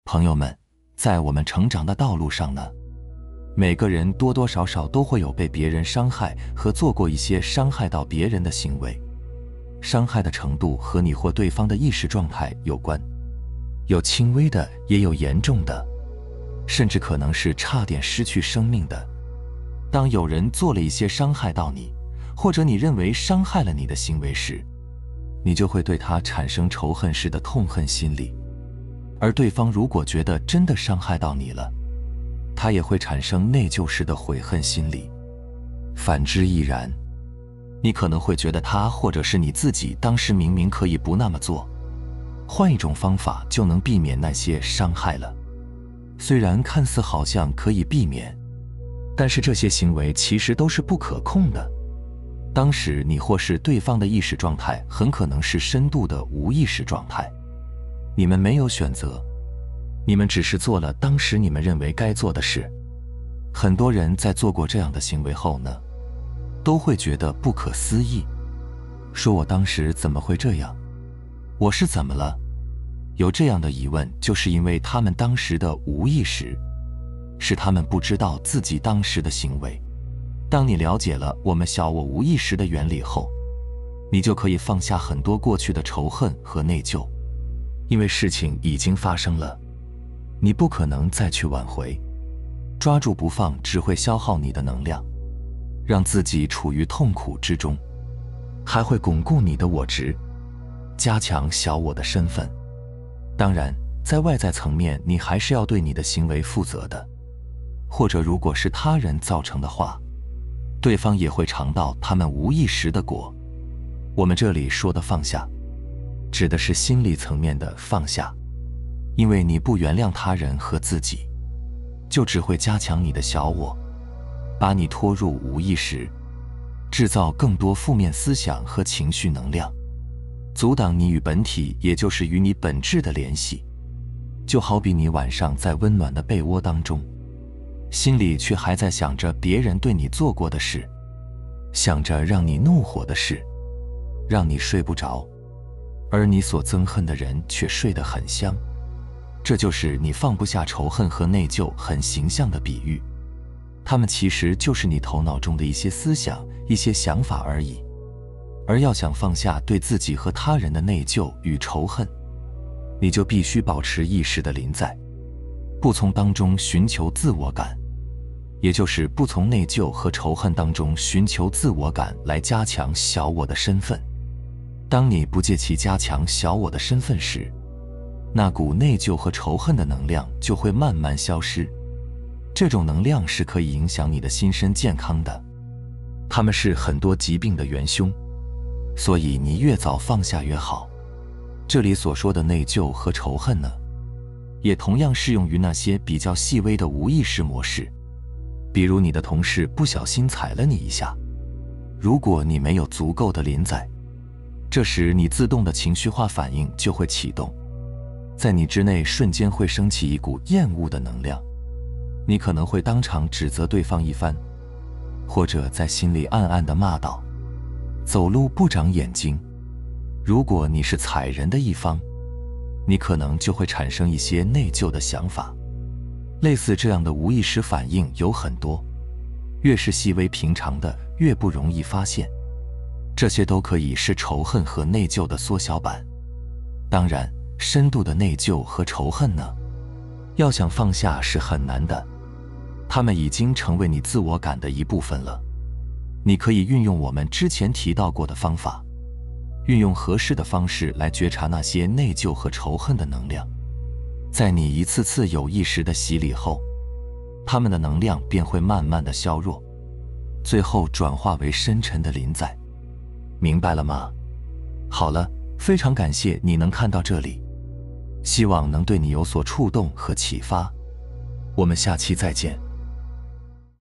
朋友们，在我们成长的道路上呢，每个人多多少少都会有被别人伤害和做过一些伤害到别人的行为。伤害的程度和你或对方的意识状态有关，有轻微的，也有严重的，甚至可能是差点失去生命的。当有人做了一些伤害到你，或者你认为伤害了你的行为时，你就会对他产生仇恨式的痛恨心理。而对方如果觉得真的伤害到你了，他也会产生内疚式的悔恨心理。反之亦然，你可能会觉得他或者是你自己当时明明可以不那么做，换一种方法就能避免那些伤害了。虽然看似好像可以避免，但是这些行为其实都是不可控的。当时你或是对方的意识状态很可能是深度的无意识状态，你们没有选择，你们只是做了当时你们认为该做的事。很多人在做过这样的行为后呢，都会觉得不可思议，说我当时怎么会这样？我是怎么了？有这样的疑问，就是因为他们当时的无意识，是他们不知道自己当时的行为。当你了解了我们小我无意识的原理后，你就可以放下很多过去的仇恨和内疚，因为事情已经发生了，你不可能再去挽回。抓住不放只会消耗你的能量，让自己处于痛苦之中，还会巩固你的我执，加强小我的身份。当然，在外在层面，你还是要对你的行为负责的，或者如果是他人造成的话，对方也会尝到他们无意识的果。我们这里说的放下，指的是心理层面的放下，因为你不原谅他人和自己，就只会加强你的小我，把你拖入无意识，制造更多负面思想和情绪能量，阻挡你与本体，也就是与你本质的联系。就好比你晚上在温暖的被窝当中，心里却还在想着别人对你做过的事，想着让你怒火的事，让你睡不着，而你所憎恨的人却睡得很香。这就是你放不下仇恨和内疚很形象的比喻，它们其实就是你头脑中的一些思想、一些想法而已。而要想放下对自己和他人的内疚与仇恨，你就必须保持意识的临在，不从当中寻求自我感，也就是不从内疚和仇恨当中寻求自我感来加强小我的身份。当你不借其加强小我的身份时，那股内疚和仇恨的能量就会慢慢消失。这种能量是可以影响你的心身健康的，它们是很多疾病的元凶，所以你越早放下越好。这里所说的内疚和仇恨呢，也同样适用于那些比较细微的无意识模式，比如你的同事不小心踩了你一下，如果你没有足够的临在，这时你自动的情绪化反应就会启动，在你之内瞬间会升起一股厌恶的能量，你可能会当场指责对方一番，或者在心里暗暗地骂道：走路不长眼睛。如果你是踩人的一方，你可能就会产生一些内疚的想法。类似这样的无意识反应有很多，越是细微平常的，越不容易发现。这些都可以是仇恨和内疚的缩小版。当然，深度的内疚和仇恨呢，要想放下是很难的，它们已经成为你自我感的一部分了。你可以运用我们之前提到过的方法，运用合适的方式来觉察那些内疚和仇恨的能量。在你一次次有意识的洗礼后，它们的能量便会慢慢的削弱，最后转化为深沉的临在。明白了吗？好了，非常感谢你能看到这里，希望能对你有所触动和启发。我们下期再见。